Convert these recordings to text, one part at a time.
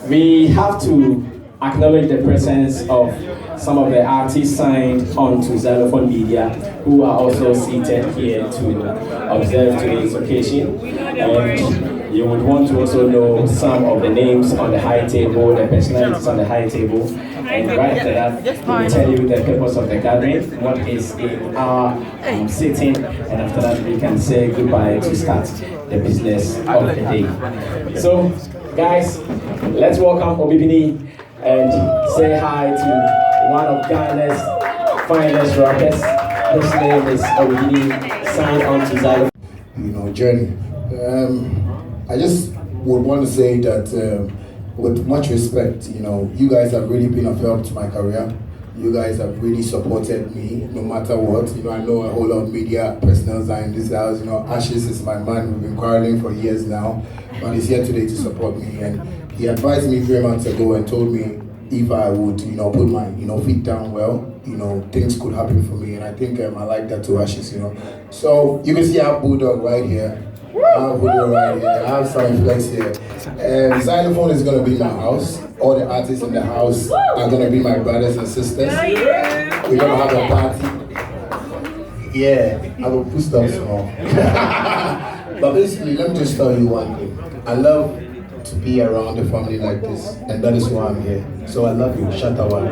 we have to acknowledge the presence of some of the artists signed onto Zylofon Media who are also seated here to observe today's occasion. And you would want to also know some of the names on the high table, the personalities on the high table. And right after that, we will tell you the purpose of the gathering, what is in our sitting, and after that we can say goodbye to start the business of the day. So, guys, let's welcome Obibini and say hi to one of Ghana's finest rappers. His name is Obibini, signed on to Zylofon. Journey. I just would want to say that with much respect, you guys have really been of help to my career. You guys have really supported me no matter what. I know a whole lot of media personnel are in this house. Ashes is my man. We've been quarreling for years now, but he's here today to support me. And he advised me 3 months ago and told me if I would, put my, feet down well, things could happen for me. And I think I like that to Ashes, So you can see I have Bulldog right here. I have Bulldog right here. I have some flex here. Zylofon is going to be in my house. All the artists in the house are going to be my brothers and sisters. We're going to have a party. Yeah, I will put stuff small. But basically, let me just tell you one thing. I love to be around a family like this, and that is why I'm here. So I love you, Shatta Wale.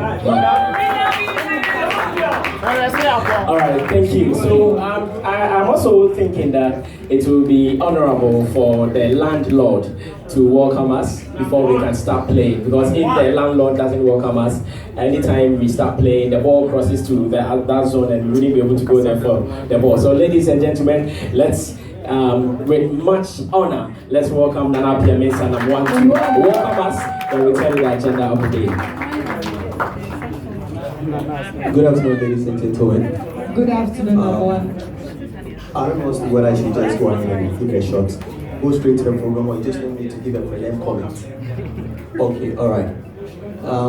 All right, thank you. So I'm also thinking that it will be honorable for the landlord to welcome us before we can start playing. Because if the landlord doesn't welcome us, anytime we start playing, the ball crosses to that zone and we wouldn't be able to go there for the ball. So ladies and gentlemen, let's, with much honor, let's welcome Nana Piamesa and I want to welcome us and we'll tell you the agenda of the day. Good afternoon, ladies and gentlemen. Good afternoon, everyone. I don't know what I should just go ahead and give a shot. Go straight to the program, or you just want me to give a preliminary comment? Okay, all right.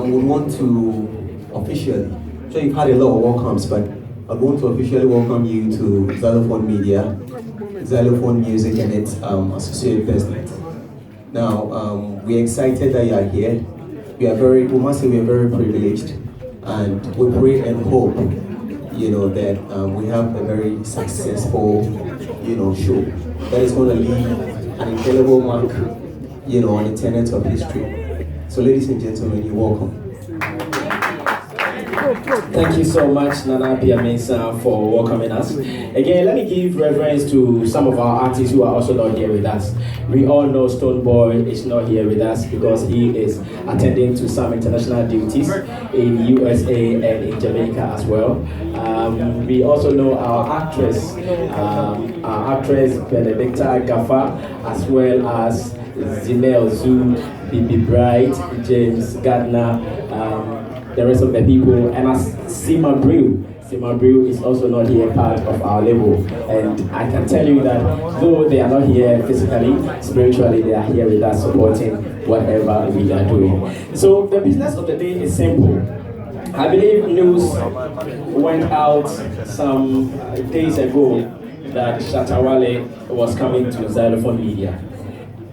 We want to officially, so you've had a lot of welcomes, but I want to officially welcome you to Zylofon Media, Zylofon Music and its associate business. Now, we're excited that you are here. We must say we are very privileged. And we pray and hope, that we have a very successful, show that is going to leave an indelible mark, on the tenets of history. So, ladies and gentlemen, you're welcome. Thank you so much, Nana Piamesa, for welcoming us. Again, let me give reverence to some of our artists who are also not here with us. We all know Stoneboy is not here with us because he is attending to some international duties in USA and in Jamaica as well. We also know our actress Benedicta Gaffa, as well as Zinel Zoo, Bibi Bright, James Gardner, the rest of the people, and as Sima Brew is also not here part of our label. And I can tell you that though they are not here physically, spiritually they are here with us supporting whatever we are doing. So the business of the day is simple. I believe news went out some days ago that Shatta Wale was coming to Zylofon Media.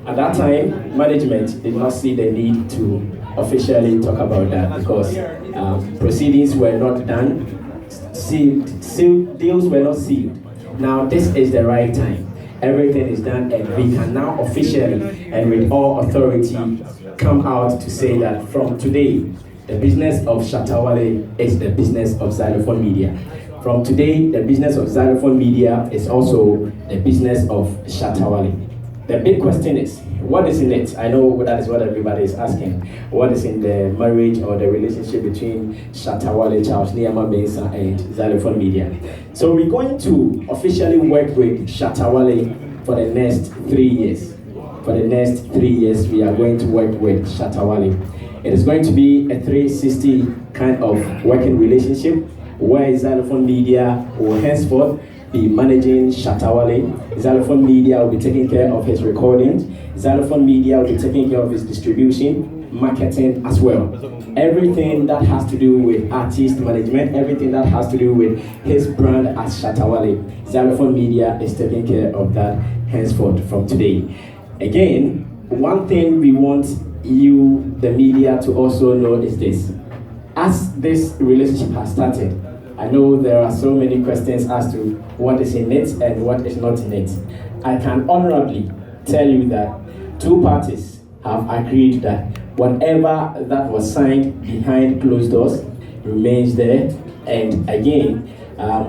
At that time, management did not see the need to officially talk about that because proceedings were not done, deals were not sealed. Now this is the right time. Everything is done and we can now officially and with all authority come out to say that from today, the business of Shatta Wale is the business of Zylofon Media. From today, the business of Zylofon Media is also the business of Shatta Wale. The big question is, what is in it? I know that is what everybody is asking. What is in the marriage or the relationship between Shatta Wale, Charles Niyama Mensah, and Zylofon Media? So we're going to officially work with Shatta Wale for the next 3 years. For the next 3 years, we are going to work with Shatta Wale. It is going to be a 360 kind of working relationship where Zylofon Media will henceforth be managing Shatta Wale. Zylofon Media will be taking care of his recordings. Zylofon Media will be taking care of his distribution, marketing as well. Everything that has to do with artist management, everything that has to do with his brand as Shatta Wale, Zylofon Media is taking care of that henceforth from today. Again, one thing we want you, the media, to also know is this. As this relationship has started, I know there are so many questions as to what is in it and what is not in it. I can honorably tell you that two parties have agreed that whatever that was signed behind closed doors remains there. And again,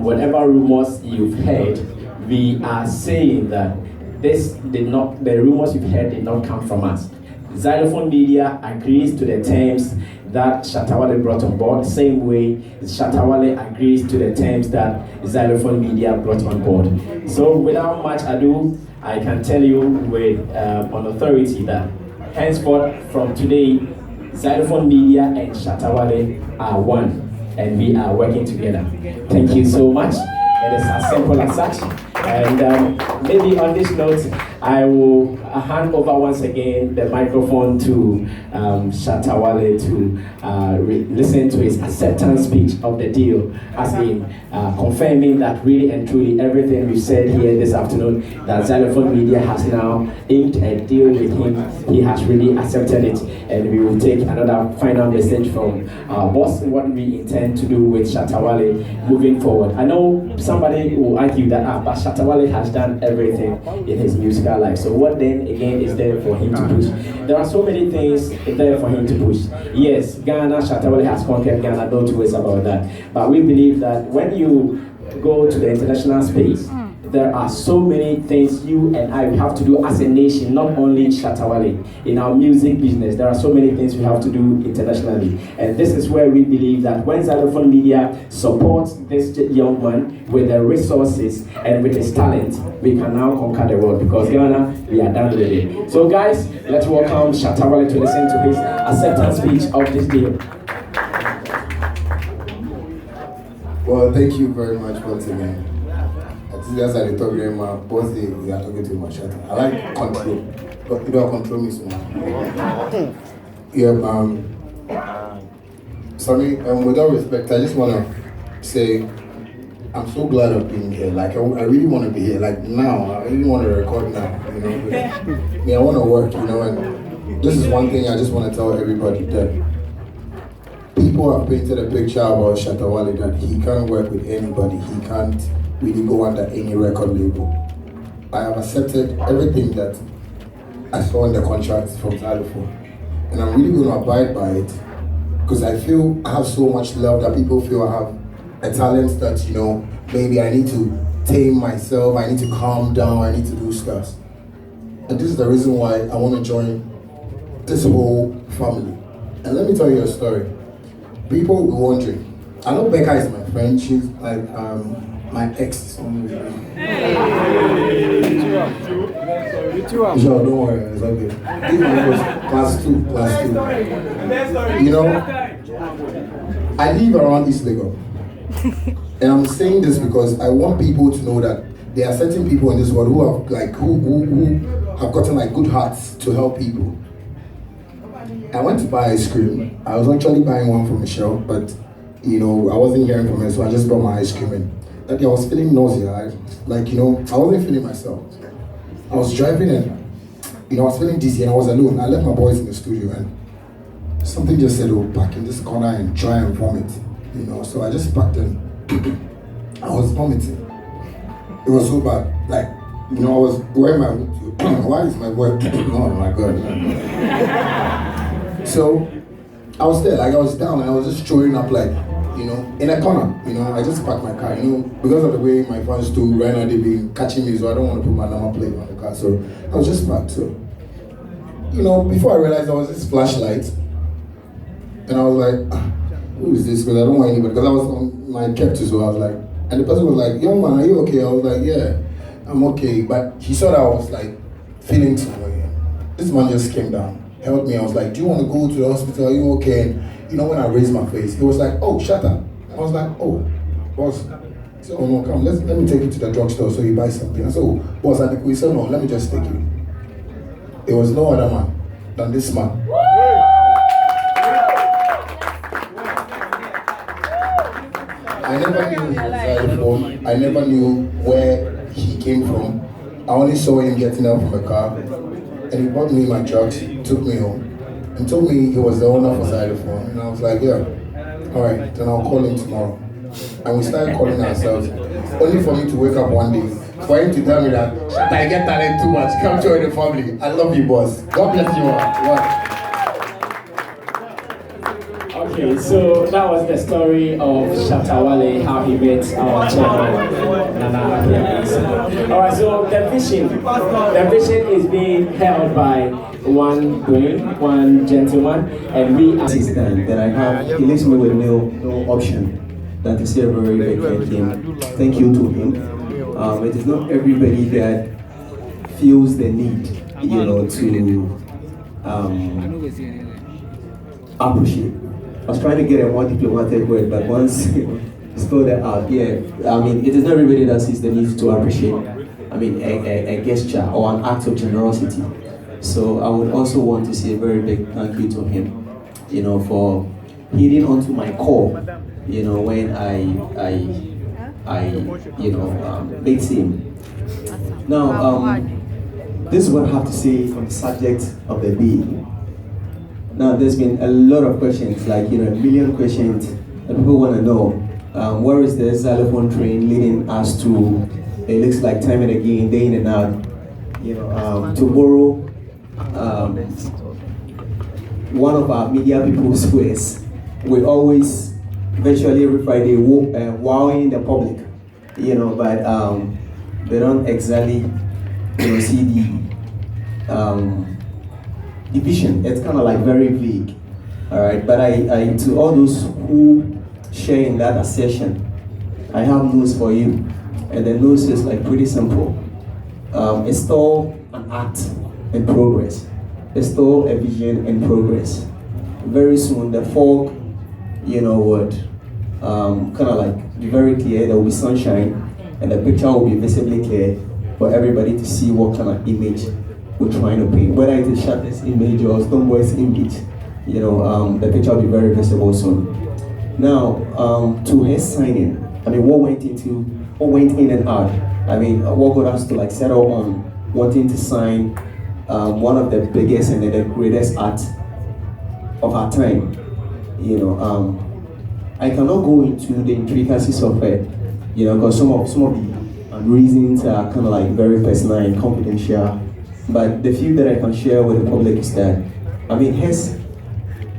whatever rumors you've heard, we are saying that the rumors you've heard did not come from us. Zylofon Media agrees to the terms that Shatta Wale brought on board, same way Shatta Wale agrees to the terms that Zylofon Media brought on board. So without much ado, I can tell you with on authority that henceforth from today, Zylofon Media and Shatta Wale are one, and we are working together. Thank you so much. It is as simple as such. And maybe on this note, I will hand over once again the microphone to Shatta Wale to listen to his acceptance speech of the deal, as in confirming that really and truly everything we've said here this afternoon, that Zylofon Media has now inked a deal with him. He has really accepted it, and we will take another final message from our boss, what we intend to do with Shatta Wale moving forward. I know somebody will argue that but Shatta Wale has done everything in his musical life, so what then again is there for him to push? There are so many things there for him to push. Yes, Ghana, Shatta Wale has conquered Ghana, don't worry about that. But we believe that when you go to the international space, there are so many things you and I have to do as a nation, not only Shatta Wale. In our music business, there are so many things we have to do internationally. And this is where we believe that when Zylofon Media supports this young man with the resources and with his talent, we can now conquer the world, because Ghana, we are done with it. So guys, let's welcome Shatta Wale to listen to his acceptance speech of this deal. Well, thank you very much once again. That's how they talk to my boss, they are talking to my Shatta. I like control, but you don't control me so much. Yeah, sorry, with all respect, I just want to say I'm so glad of being here. Like, I really want to be here. Like, now, I really want to record now, you know. Yeah, I want to work, you know, and this is one thing I just want to tell everybody, that people have painted a picture about Shatta Wale that he can't work with anybody, he can't really go under any record label. I have accepted everything that I saw in the contract from Zylofon, and I'm really going to abide by it, because I feel I have so much love that people feel I have a talent that, you know, maybe I need to tame myself, I need to calm down, I need to do stuff. And this is the reason why I want to join this whole family. And let me tell you a story. People will be wondering, I know Becca is my friend, she's like my ex. Sure, don't worry, it's okay. This was class 2. You know, I live around East Lagos. And I'm saying this because I want people to know that there are certain people in this world who have like who have gotten like good hearts to help people. I went to buy ice cream. I was actually buying one for Michelle, but you know, I wasn't hearing from her, so I just bought my ice cream in. That day I was feeling nausea, like, you know, I wasn't feeling myself. I was driving and, you know, I was feeling dizzy and I was alone. I left my boys in the studio and something just said, oh, park in this corner and try and vomit, you know. So I just parked and I was vomiting. It was so bad. Like, you know, I was wearing my, why is my boy, oh my God. So I was there, like I was down and I was just throwing up like, you know, in a corner, you know. I just parked my car, you know, because of the way my fans do right now, they've been catching me, so I don't want to put my number plate on the car. So I was just parked. So, you know, before I realized there was this flashlight, and I was like, who is this? Because I don't want anybody, because I was on my kept, so I was like, and the person was like, young man, are you okay? I was like, yeah, I'm okay. But he saw that I was like feeling somewhere. This man just came down, held me. I was like, do you want to go to the hospital? Are you okay? And, you know, when I raised my face, he was like, oh, Shatta. I was like, oh, boss. He said, oh no, come, let me take you to the drugstore so you buy something. I said, oh, boss, he said, no, let me just take you. It was no other man than this man. I never knew he was Zylofon. I never knew where he came from. I only saw him getting out from the car, and he bought me my drugs, took me home. and told me he was the owner for Zylofon. And I was like, yeah, all right, then I'll call him tomorrow. And we started calling ourselves, only for me to wake up one day, for him to tell me that, Shatta, I get talent too much, come join the family. I love you, boss. God bless you all. Yeah. Okay, so that was the story of Shatta Wale, how he met our chairman, Nana. Alright, so the vision is being held by one brain, one gentleman, and we assistant that I have. He leaves me with no option than to say a very big thank you to him. It is not everybody that feels the need, to appreciate. I was trying to get a more diplomatic word, but once you spelled that out, yeah. I mean, it is not everybody that sees the need to appreciate. I mean, a gesture or an act of generosity. So I would also want to say a very big thank you to him, for hitting onto my core, when I meet him. Now, this is what I have to say on the subject of the day. Now, there's been a lot of questions, like, a million questions that people want to know. Where is the Zylofon train leading us to? It looks like time and again, day in and out. To borrow one of our media people's words, we always, virtually every Friday, wowing the public, but they don't exactly, see the division. It's kind of like very vague, all right. But I to all those who share in that assertion, I have news for you, and the news is like pretty simple. It's still an act in progress. It's still a vision in progress. Very soon, the fog, would kind of like be very clear. There will be sunshine, and the picture will be visibly clear for everybody to see what kind of image we're trying to paint. Whether it is Shatta's image or Stoneboy's image, the picture will be very visible soon. Now, to his signing, I mean, what went in and out? I mean, what got us to like settle on wanting to sign one of the biggest and the greatest art of our time. I cannot go into the intricacies of it, because some of the reasons are kind of like very personal and confidential. But the few that I can share with the public is that, I mean, his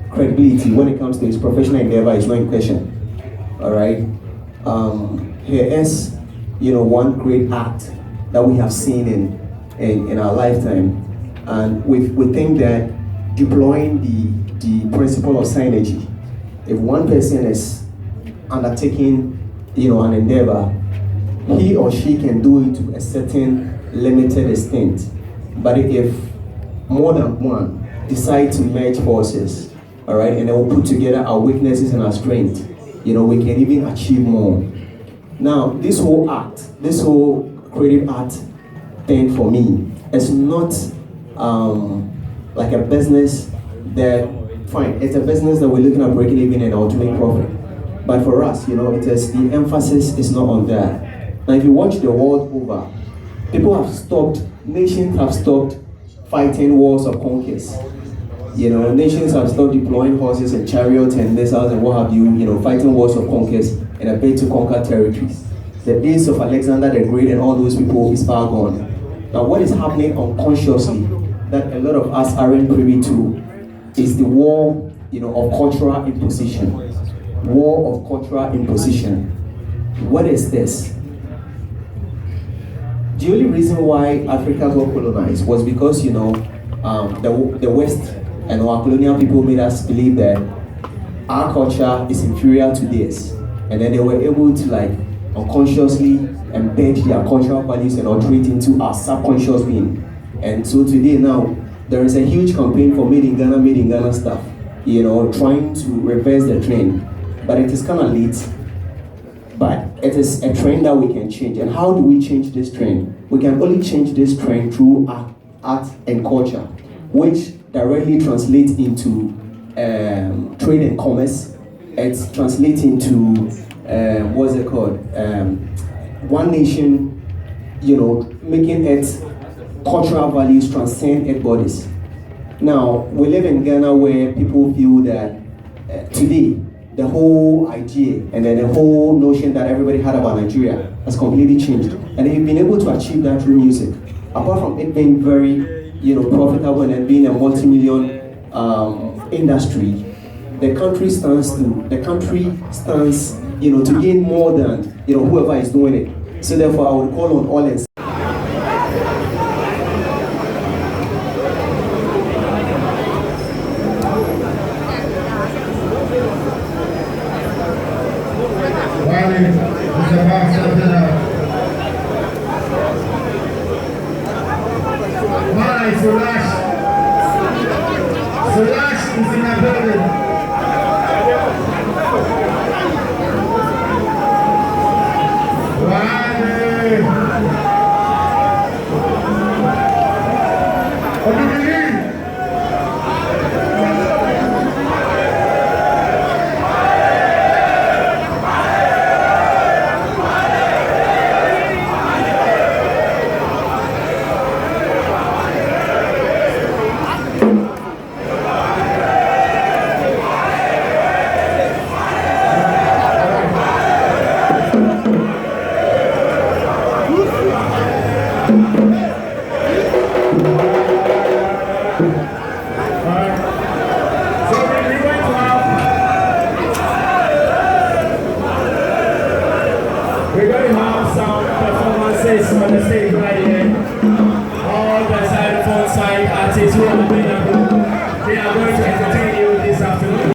credibility when it comes to his professional endeavor is not in question. All right. Here is, one great act that we have seen in our lifetime, and we think that deploying the principle of synergy, if one person is undertaking, an endeavor, he or she can do it to a certain limited extent. But if more than one decide to merge forces, all right, and then we'll put together our weaknesses and our strength, we can even achieve more. Now, this whole creative art thing for me is not like a business that, fine, it's a business that we're looking at breaking even and ultimate profit. But for us, it is, the emphasis is not on that. Now, if you watch the world over, nations have stopped fighting wars of conquest. Nations have stopped deploying horses and chariots and missiles and what have you, fighting wars of conquest in a bid to conquer territories. The days of Alexander the Great and all those people is far gone. Now, what is happening unconsciously that a lot of us aren't privy to is the war, of cultural imposition. War of cultural imposition. What is this? The only reason why Africa got colonized was because, the West and our colonial people made us believe that our culture is inferior to theirs. And then they were able to like unconsciously embed their cultural values and alterate into our subconscious being. And so today now, there is a huge campaign for made in Ghana stuff, trying to reverse the trend. But it is kind of late. But it is a trend that we can change. And how do we change this trend? We can only change this trend through art and culture, which directly translates into trade and commerce. It translates into, what's it called? One nation, making its cultural values transcend its borders. Now, we live in Ghana where people feel that today, the whole idea and then the whole notion that everybody had about Nigeria has completely changed. And they've been able to achieve that through music. Apart from it being very, profitable and then being a multi-million industry, the country stands, to gain more than, whoever is doing it. So therefore, I would call on all and Solash is in a building. We're going to have some performances on the stage right here. All the Zylofon side artists who have been